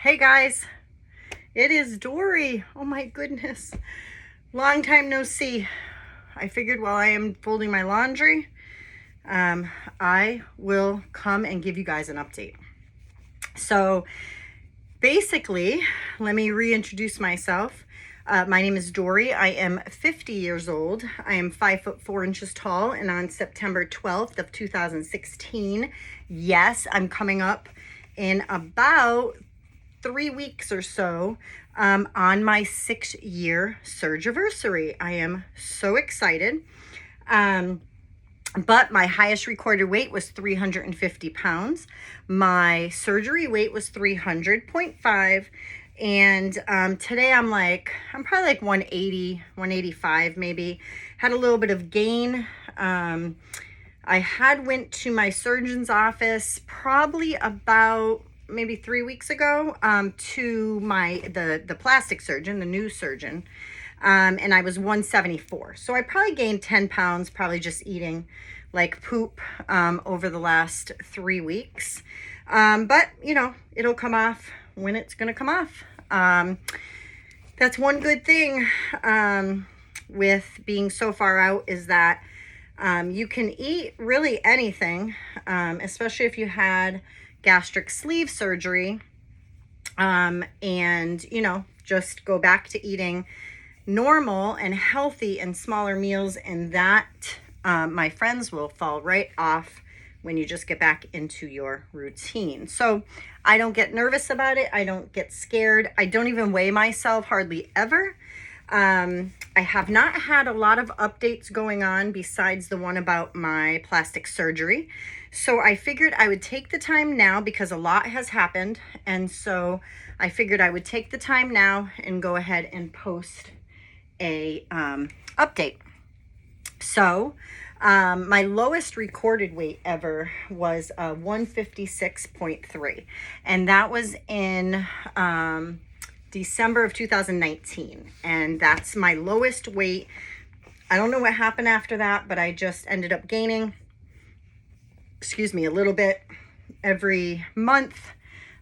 Hey guys, it is Dory. Oh my goodness. Long time no see. I figured while I am folding my laundry, I will come and give you guys an update. So basically, let me reintroduce myself. My name is Dory. I am 50 years old. I am 5'4" tall, and on September 12th of 2016, yes, I'm coming up in about 3 weeks or so on my 6-year surgiversary. I am so excited. But my highest recorded weight was 350 pounds. My surgery weight was 300.5. And today I'm probably like 180, 185 maybe. Had a little bit of gain. I had went to my surgeon's office probably about maybe 3 weeks ago to the plastic surgeon, the new surgeon, and I was 174. So I probably gained 10 pounds, probably just eating like poop over the last 3 weeks. But you know, it'll come off when it's gonna come off. That's one good thing with being so far out, is that you can eat really anything, especially if you had gastric sleeve surgery, and you know, just go back to eating normal and healthy and smaller meals, and that my friends will fall right off when you just get back into your routine. So I don't get nervous about it. I don't get scared. I don't even weigh myself hardly ever. I have not had a lot of updates going on besides the one about my plastic surgery. So I figured I would take the time now, because a lot has happened. And so I figured I would take the time now and go ahead and post a update. So my lowest recorded weight ever was 156.3. And that was in December of 2019. And that's my lowest weight. I don't know what happened after that, but I just ended up gaining, a little bit every month.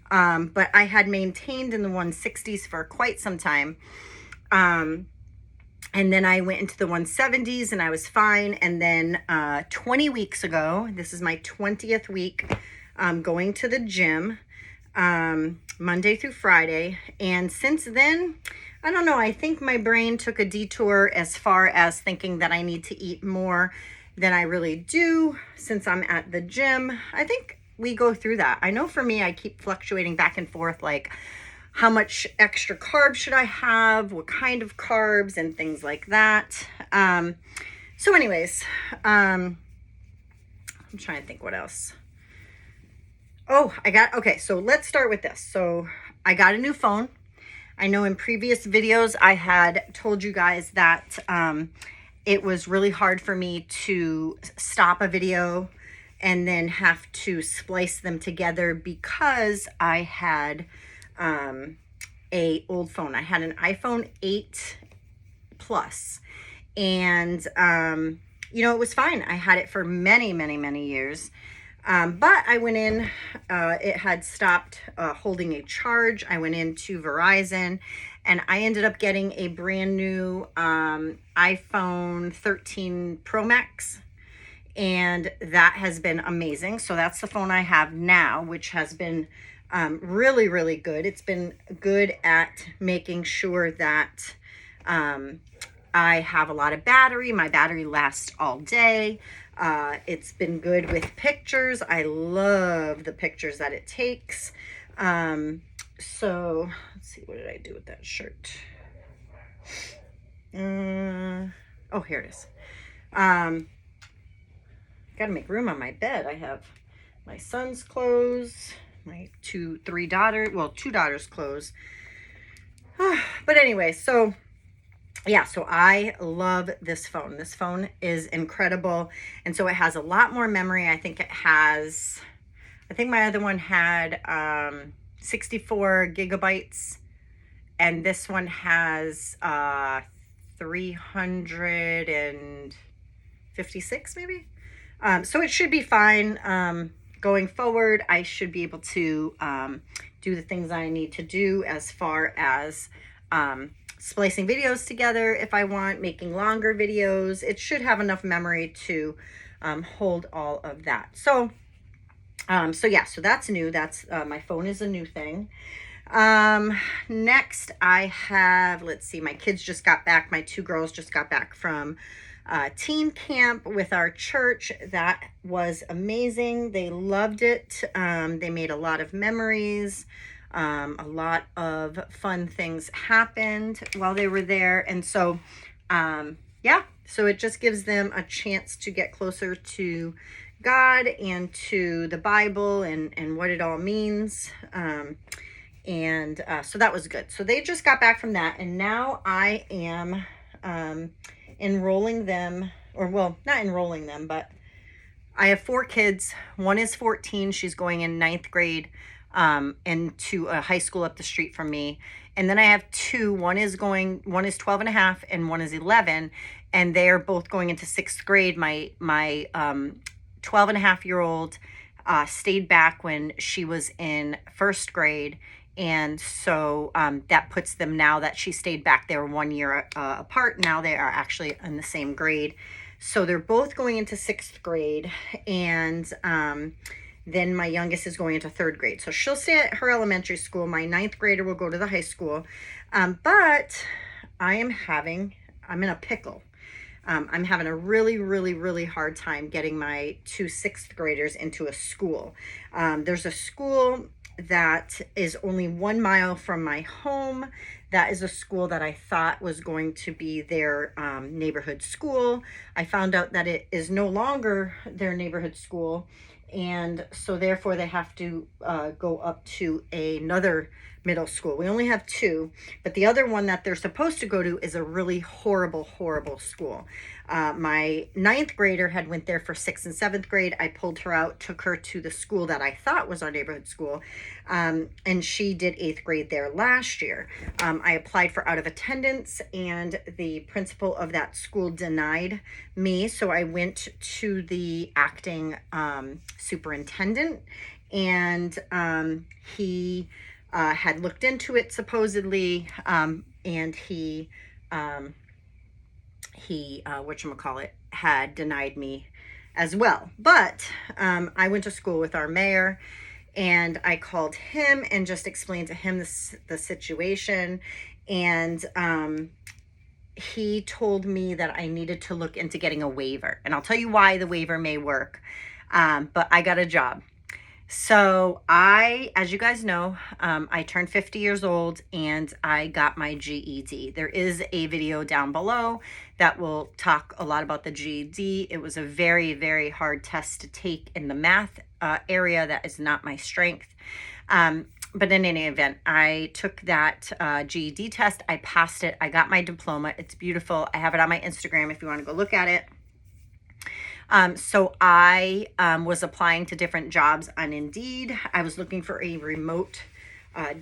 But I had maintained in the 160s for quite some time. And then I went into the 170s and I was fine. And then 20 weeks ago, this is my 20th week going to the gym Monday through Friday. And since then, I don't know, I think my brain took a detour as far as thinking that I need to eat more than I really do since I'm at the gym. I think we go through that. I know for me, I keep fluctuating back and forth, like how much extra carbs should I have, what kind of carbs, and things like that. So anyways, I'm trying to think what else. Okay, so let's start with this. So I got a new phone. I know in previous videos I had told you guys that it was really hard for me to stop a video and then have to splice them together, because I had a old phone. I had an iPhone 8 Plus, and you know, it was fine. I had it for many, many, many years. But I went in, it had stopped holding a charge. I went into Verizon and I ended up getting a brand new iPhone 13 Pro Max. And that has been amazing. So that's the phone I have now, which has been really, really good. It's been good at making sure that I have a lot of battery. My battery lasts all day. It's been good with pictures. I love the pictures that it takes. So let's see, what did I do with that shirt? Oh, here it is. Got to make room on my bed. I have my son's clothes, my two daughters' clothes. But anyway, so yeah, so I love this phone. This phone is incredible. And so it has a lot more memory. I think my other one had 64 gigabytes, and this one has 356 maybe. So it should be fine. going forward, I should be able to do the things I need to do as far as splicing videos together if I want, making longer videos. It should have enough memory to hold all of that. So yeah, so that's new. That's my phone is a new thing. Next I have, let's see, my kids just got back. My two girls just got back from teen camp with our church. That was amazing. They loved it. They made a lot of memories. A lot of fun things happened while they were there. And so, yeah, so it just gives them a chance to get closer to God and to the Bible and what it all means. So that was good. So they just got back from that, and now I am enrolling them, or well, not enrolling them, but I have 4 kids. One is 14. She's going in 9th grade into a high school up the street from me. And then I have 2. One is 12 and a half, and one is 11. And they're both going into 6th grade. My 12 and a half year old stayed back when she was in 1st grade. And so that puts them, now that she stayed back, they were 1 year apart. Now they are actually in the same grade. So they're both going into 6th grade. And then my youngest is going into 3rd grade. So she'll stay at her elementary school. My 9th grader will go to the high school. But I'm in a pickle. I'm having a really, really, really hard time getting my 2 6th graders into a school. There's a school that is only 1 mile from my home. That is a school that I thought was going to be their neighborhood school. I found out that it is no longer their neighborhood school. And so therefore they have to go up to another middle school. We only have 2, but the other one that they're supposed to go to is a really horrible, horrible school. My 9th grader had went there for 6th and 7th grade. I pulled her out, took her to the school that I thought was our neighborhood school, and she did 8th grade there last year. I applied for out of attendance, and the principal of that school denied me, so I went to the acting superintendent, and he had looked into it supposedly, and he whatchamacallit, had denied me as well. But I went to school with our mayor, and I called him and just explained to him the situation, and he told me that I needed to look into getting a waiver, and I'll tell you why the waiver may work. But I got a job. So as you guys know, I turned 50 years old and I got my GED. There is a video down below that will talk a lot about the GED. It was a very, very hard test to take in the math area. That is not my strength. But in any event, I took that GED test. I passed it. I got my diploma. It's beautiful. I have it on my Instagram if you want to go look at it. So I was applying to different jobs on Indeed. I was looking for a remote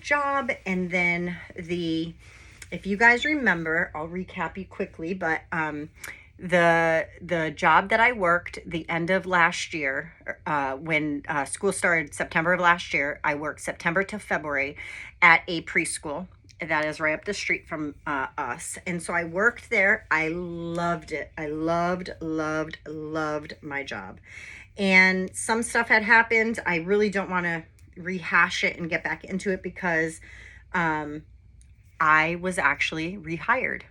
job. And then if you guys remember, I'll recap you quickly, but the job that I worked the end of last year, when school started September of last year, I worked September to February at a preschool that is right up the street from us. And so I worked there. I loved it. I loved my job. And some stuff had happened. I really don't want to rehash it and get back into it because I was actually rehired.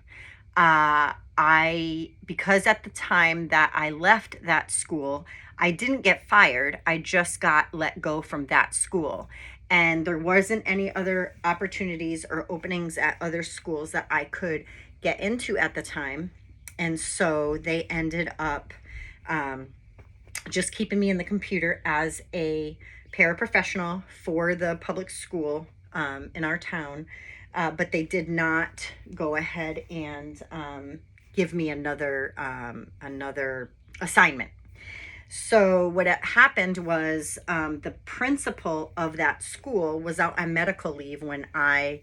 Because at the time that I left that school, I didn't get fired. I just got let go from that school. And there wasn't any other opportunities or openings at other schools that I could get into at the time. And so they ended up just keeping me in the computer as a paraprofessional for the public school in our town. But they did not go ahead and give me another assignment. So what happened was the principal of that school was out on medical leave when I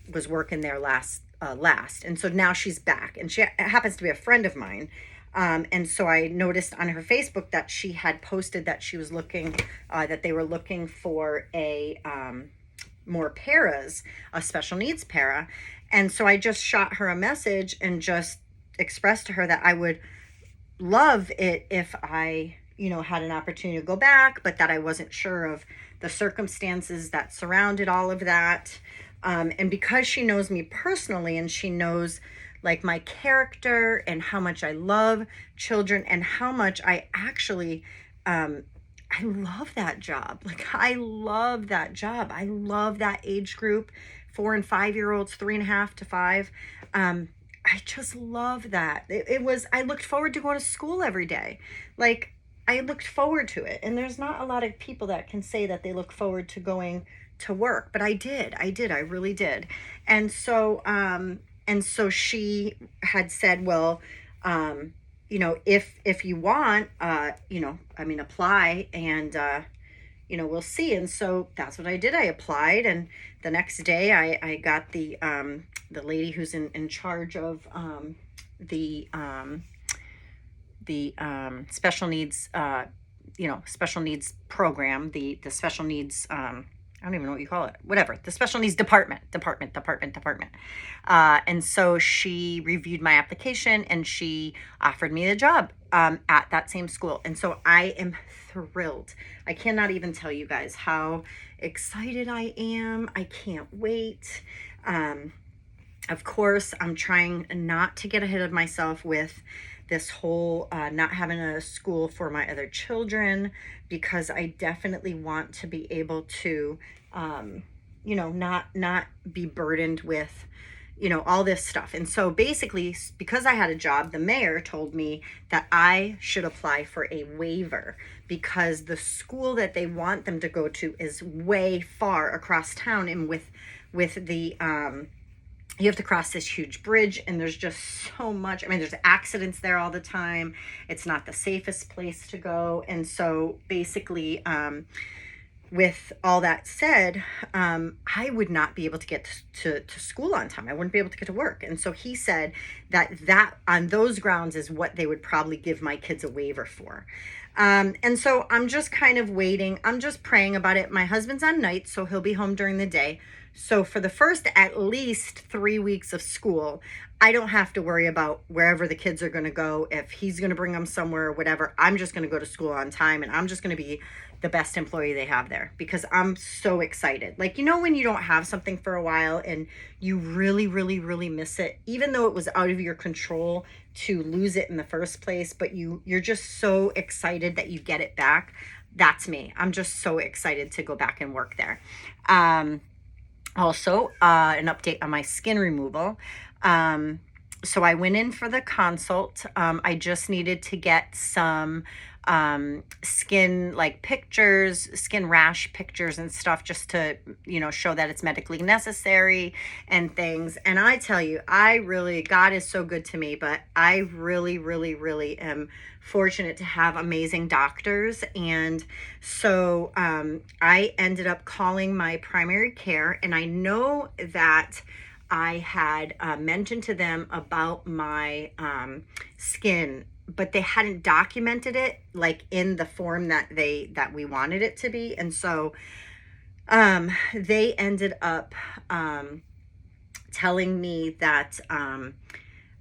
was working there last. And so now she's back, and she happens to be a friend of mine. And so I noticed on her Facebook that she had posted that she was looking, that they were looking for a more paras, a special needs para. And so I just shot her a message and just expressed to her that I would love it if I, had an opportunity to go back, but that I wasn't sure of the circumstances that surrounded all of that. And because she knows me personally and she knows like my character and how much I love children and how much I actually, I love that job. Like, I love that job. I love that age group, 4 and 5 year olds, 3.5 to 5. I just love that. I looked forward to going to school every day. Like, I looked forward to it. And there's not a lot of people that can say that they look forward to going to work, but I did. I really did. And so, she had said, well, if you want, apply and, we'll see. And so that's what I did. I applied, and the next day I got the lady who's in charge of the special needs, special needs program, the special needs, I don't even know what you call it, whatever, the special needs department. And so she reviewed my application and she offered me the job at that same school. And so I am thrilled. I cannot even tell you guys how excited I am. I can't wait. Of course, I'm trying not to get ahead of myself with this whole not having a school for my other children, because I definitely want to be able to, not be burdened with, all this stuff. And so basically, because I had a job, the mayor told me that I should apply for a waiver because the school that they want them to go to is way far across town, and with the you have to cross this huge bridge, and there's just so much. I mean, there's accidents there all the time. It's not the safest place to go. And so basically, with all that said, I would not be able to get to school on time. I wouldn't be able to get to work. And so he said that on those grounds is what they would probably give my kids a waiver for. And so I'm just kind of waiting. I'm just praying about it. My husband's on nights, so he'll be home during the day. So for the first at least 3 weeks of school, I don't have to worry about wherever the kids are going to go. If he's going to bring them somewhere or whatever, I'm just going to go to school on time, and I'm just going to be the best employee they have there because I'm so excited. Like, when you don't have something for a while and you really, really, really miss it, even though it was out of your control to lose it in the first place, but you're just so excited that you get it back. That's me. I'm just so excited to go back and work there. Also, an update on my skin removal. So I went in for the consult. I just needed to get some skin pictures, skin rash pictures and stuff, just to, show that it's medically necessary and things. And I tell you, God is so good to me, but I really, really, really am fortunate to have amazing doctors. And so I ended up calling my primary care, and I know that I had mentioned to them about my skin, but they hadn't documented it in the form that we wanted it to be. And so they ended up telling me that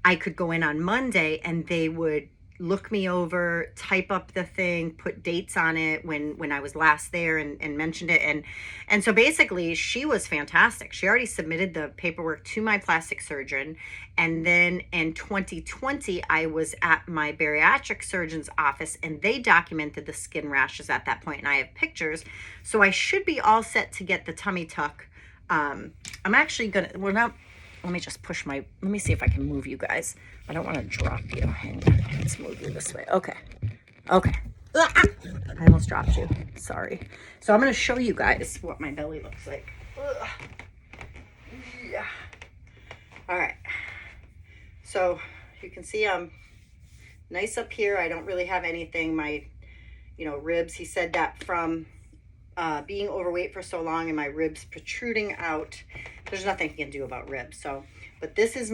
I could go in on Monday and they would look me over, type up the thing, put dates on it when I was last there, and mentioned it. And so basically she was fantastic. She already submitted the paperwork to my plastic surgeon. And then in 2020, I was at my bariatric surgeon's office and they documented the skin rashes at that point, and I have pictures. So I should be all set to get the tummy tuck. I'm actually let me just let me see if I can move you guys. I don't want to drop you. Hang on. Let's move you this way. Okay. I almost dropped you. Sorry. So I'm going to show you guys what my belly looks like. Yeah. All right. So you can see I'm nice up here. I don't really have anything. My, ribs, he said that from being overweight for so long and my ribs protruding out, there's nothing he can do about ribs. So, but this is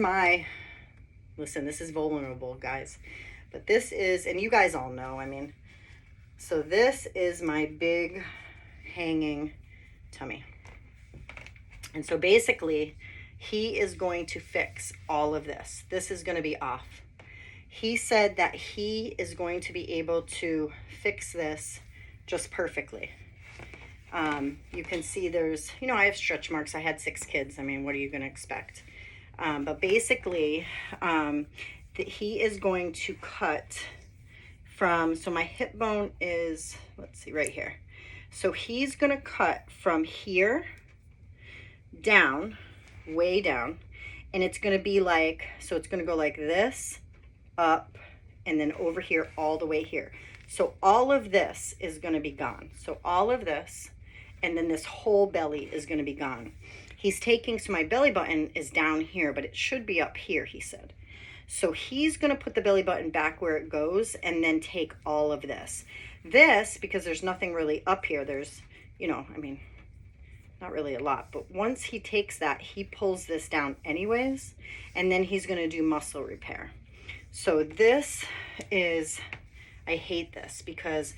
this is vulnerable, guys. But this is, and you guys all know, I mean, so this is my big hanging tummy. And so basically, he is going to fix all of this. This is going to be off. He said that he is going to be able to fix this just perfectly. You can see there's, you know, I have stretch marks. I had 6 kids. I mean, what are you going to expect? But basically, he is going to cut from, so my hip bone is, let's see, right here. So he's going to cut from here down, way down, and it's going to be like, so it's going to go like this, up, and then over here, all the way here. So all of this is going to be gone. So all of this, and then this whole belly is going to be gone. He's taking, so my belly button is down here, but it should be up here, he said. So he's going to put the belly button back where it goes and then take all of this. This, because there's nothing really up here, there's, you know, I mean, not really a lot, but once he takes that, he pulls this down anyways, and then he's going to do muscle repair. So this is, I hate this because,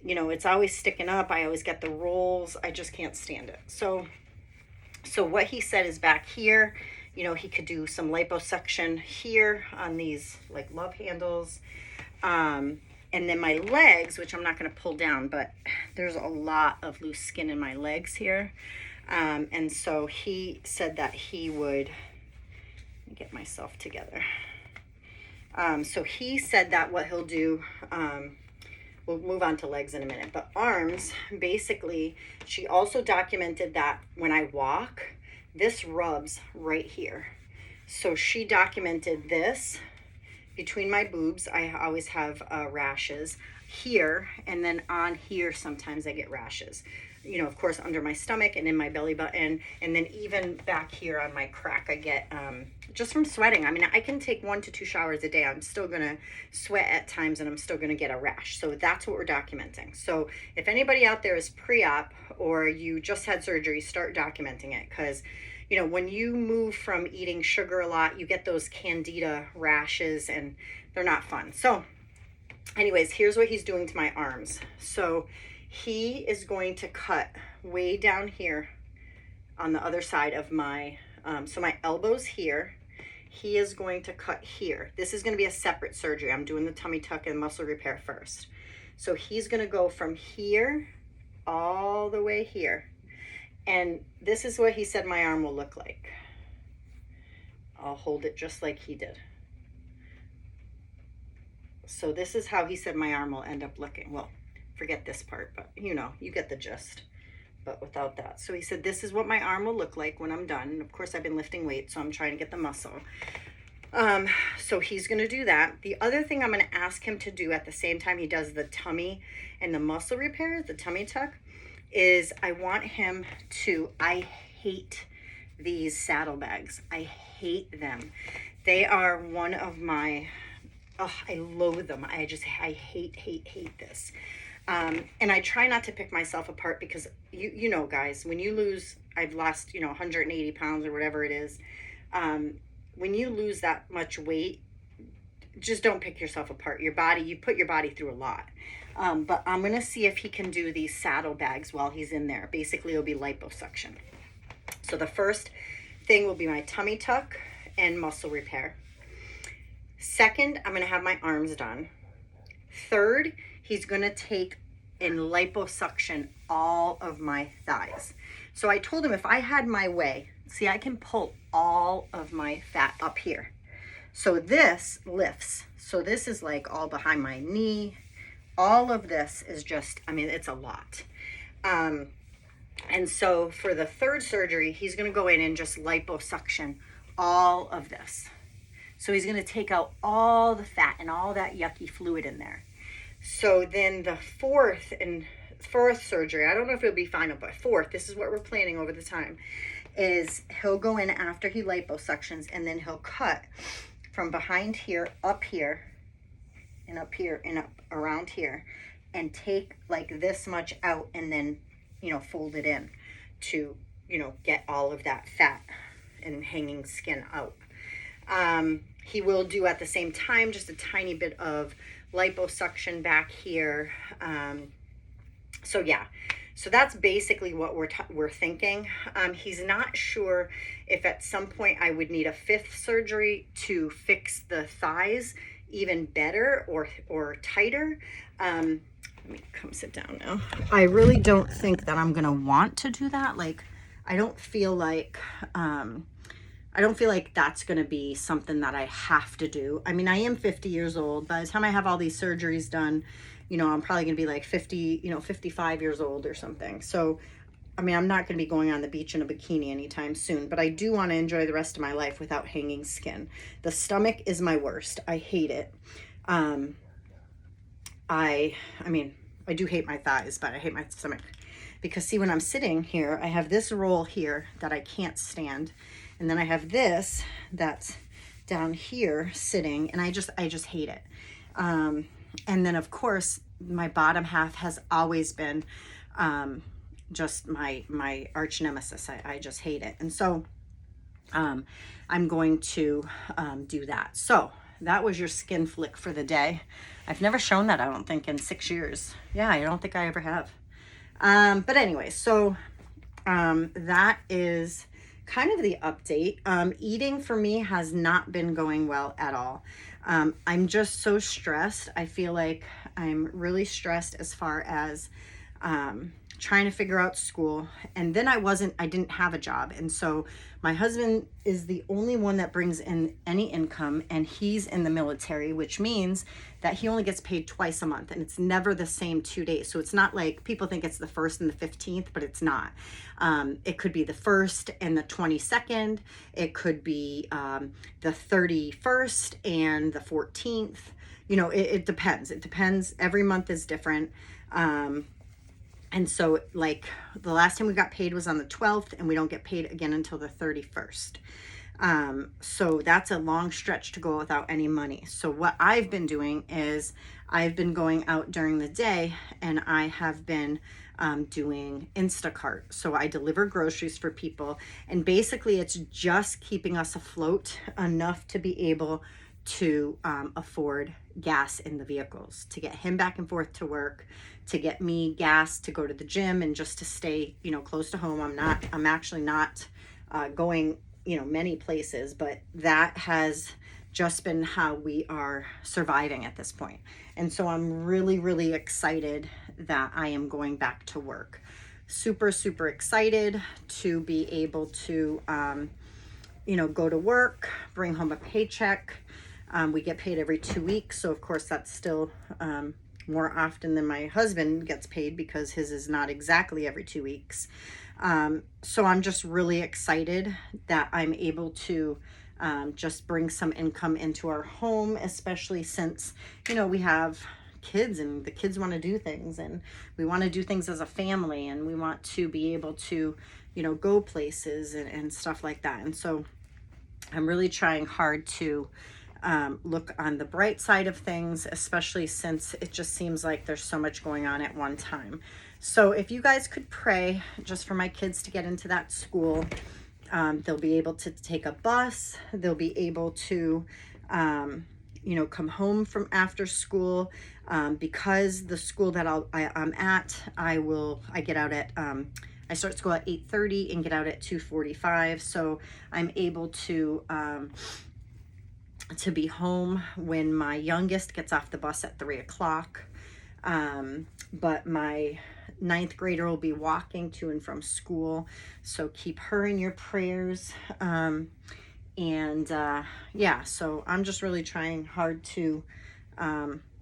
you know, it's always sticking up. I always get the rolls. I just can't stand it. So what he said is back here, you know, he could do some liposuction here on these like love handles. And then my legs, which I'm not going to pull down, but there's a lot of loose skin in my legs here. And so he said that he would, let me get myself together. So he said that what he'll do, we'll move on to legs in a minute, but arms, basically, she also documented that when I walk, this rubs right here. So she documented this. Between my boobs, I always have rashes here, and then on here, sometimes I get rashes. You know, of course, under my stomach and in my belly button, and then even back here on my crack, I get just from sweating. I mean, I can take 1 to 2 showers a day. I'm still gonna sweat at times, and I'm still gonna get a rash. So that's what we're documenting. So if anybody out there is pre-op or you just had surgery, start documenting it, because you know, when you move from eating sugar a lot, you get those candida rashes, and they're not fun. So anyways, here's what he's doing to my arms. So he is going to cut way down here on the other side of my, so my elbow's here. He is going to cut here. This is going to be a separate surgery. I'm doing the tummy tuck and muscle repair first. So he's going to go from here all the way here. And this is what he said my arm will look like. I'll hold it just like he did. So this is how he said my arm will end up looking. Well, forget this part, but you know, you get the gist, but without that. So he said, this is what my arm will look like when I'm done. And of course I've been lifting weights, so I'm trying to get the muscle. So he's going to do that. The other thing I'm going to ask him to do at the same time he does the tummy and the muscle repair, the tummy tuck, is I want him to, I hate these saddlebags. I hate them. They are one of my, oh, I loathe them. I hate this. And I try not to pick myself apart because you know, guys, when you lose, I've lost, you know, 180 pounds or whatever it is. When you lose that much weight, just don't pick yourself apart. Your body, you put your body through a lot. But I'm going to see if he can do these saddlebags while he's in there. Basically, it'll be liposuction. So the first thing will be my tummy tuck and muscle repair. Second, I'm going to have my arms done. Third, he's going to take and liposuction all of my thighs. So I told him if I had my way, see, I can pull all of my fat up here. So this lifts. So this is like all behind my knee. All of this is just, I mean, it's a lot. And so for the third surgery, he's going to go in and just liposuction all of this. So he's going to take out all the fat and all that yucky fluid in there. So then the fourth surgery, I don't know if it'll be final, but fourth, this is what we're planning over the time, is he'll go in after he liposuctions, and then he'll cut from behind here, up here, and up here, and up around here, and take like this much out, and then, you know, fold it in to, you know, get all of that fat and hanging skin out. he will do at the same time just a tiny bit of liposuction back here. So yeah, so that's basically what we're thinking. He's not sure if at some point I would need a 5th surgery to fix the thighs even better or tighter. Let me come sit down now. I really don't think that I'm gonna want to do that. Like, I don't feel like that's going to be something that I have to do. I mean, I am 50 years old. By the time I have all these surgeries done, you know, I'm probably going to be like 50, you know, 55 years old or something. So, I mean, I'm not going to be going on the beach in a bikini anytime soon, but I do want to enjoy the rest of my life without hanging skin. The stomach is my worst. I hate it. I mean, I do hate my thighs, but I hate my stomach. Because see, when I'm sitting here, I have this roll here that I can't stand. And then I have this that's down here sitting, and I just hate it. And then of course, my bottom half has always been just my arch nemesis. I just hate it. And so I'm going to do that. So that was your skin flick for the day. I've never shown that, I don't think, in 6 years. Yeah, I don't think I ever have. But anyway, so that is kind of the update. Eating for me has not been going well at all. I'm just so stressed. I feel like I'm really stressed as far as trying to figure out school. And then I didn't have a job. And so my husband is the only one that brings in any income, and he's in the military, which means that he only gets paid twice a month, and it's never the same 2 days. So it's not like people think it's the 1st and the 15th, but it's not. It could be the 1st and the 22nd. It could be the 31st and the 14th. You know, it depends. It depends. Every month is different. And so, like, the last time we got paid was on the 12th, and we don't get paid again until the 31st. So that's a long stretch to go without any money. So what I've been doing is I've been going out during the day, and I have been doing Instacart. So I deliver groceries for people, and basically it's just keeping us afloat enough to be able to afford gas in the vehicles, to get him back and forth to work, to get me gas to go to the gym, and just to stay, you know, close to home. I'm actually not going, you know, many places, but that has just been how we are surviving at this point. And so I'm really, really excited that I am going back to work. Super, super excited to be able to, you know, go to work, bring home a paycheck. We get paid every 2 weeks. So of course that's still more often than my husband gets paid, because his is not exactly every 2 weeks. So I'm just really excited that I'm able to just bring some income into our home, especially since, you know, we have kids, and the kids want to do things, and we want to do things as a family, and we want to be able to, you know, go places and stuff like that. And so I'm really trying hard to look on the bright side of things, especially since it just seems like there's so much going on at one time. So if you guys could pray just for my kids to get into that school, they'll be able to take a bus, they'll be able to, you know, come home from after school, because the school that I'm at, I get out at, I start school at 8:30 and get out at 2:45. So I'm able to be home when my youngest gets off the bus at 3 o'clock. But my 9th grader will be walking to and from school. So keep her in your prayers. Yeah, so I'm just really trying hard to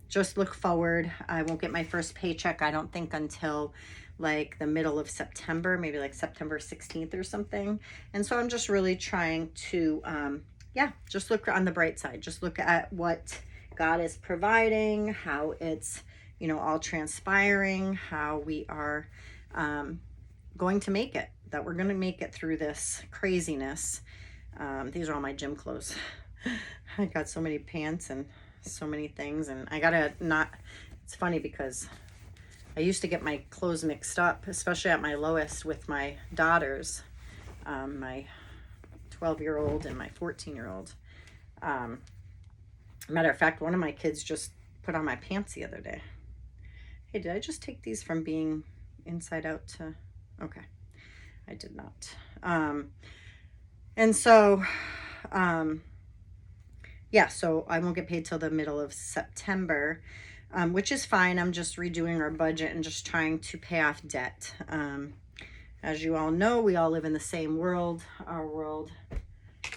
just look forward. I won't get my first paycheck, I don't think, until like the middle of September, maybe like September 16th or something. And so I'm just really trying to, yeah, just look on the bright side. Just look at what God is providing, how it's, you know, all transpiring, how we are going to make it, that we're going to make it through this craziness. These are all my gym clothes. I got so many pants and so many things, and I gotta not, it's funny because I used to get my clothes mixed up, especially at my lowest with my daughters, my 12-year-old and my 14-year-old. Matter of fact, one of my kids just put on my pants the other day. Hey, did I just take these from being inside out to, okay, I did not. And so, yeah, so I won't get paid till the middle of September, which is fine. I'm just redoing our budget and just trying to pay off debt. As you all know, we all live in the same world. Our world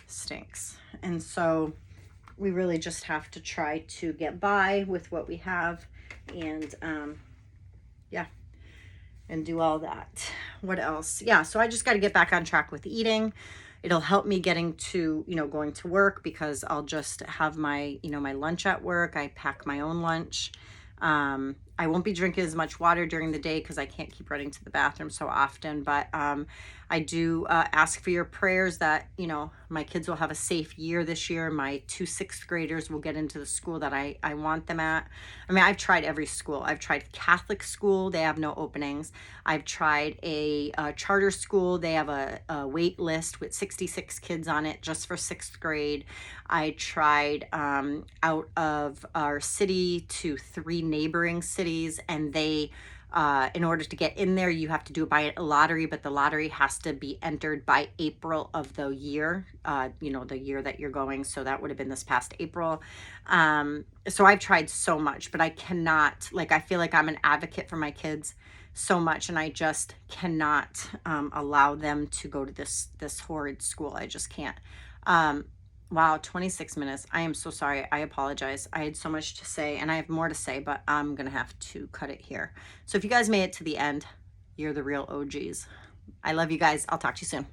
stinks. And so we really just have to try to get by with what we have and, yeah, and do all that. What else? Yeah, so I just got to get back on track with eating. It'll help me getting to, going to work, because I'll just have my, my lunch at work. I pack my own lunch. I won't be drinking as much water during the day because I can't keep running to the bathroom so often. But I do ask for your prayers that, my kids will have a safe year this year. My 2 6th graders will get into the school that I want them at. I mean, I've tried every school. I've tried Catholic school. They have no openings. I've tried a charter school. They have a wait list with 66 kids on it just for 6th grade. I tried out of our city to 3 neighboring cities, and they in order to get in there, you have to do it by a lottery, but the lottery has to be entered by April of the year, the year that you're going. So that would have been this past April. So I've tried so much, but I cannot, I feel like I'm an advocate for my kids so much, and I just cannot allow them to go to this horrid school. I just can't. Wow, 26 minutes. I am so sorry. I apologize. I had so much to say, and I have more to say, but I'm going to have to cut it here. So if you guys made it to the end, you're the real OGs. I love you guys. I'll talk to you soon.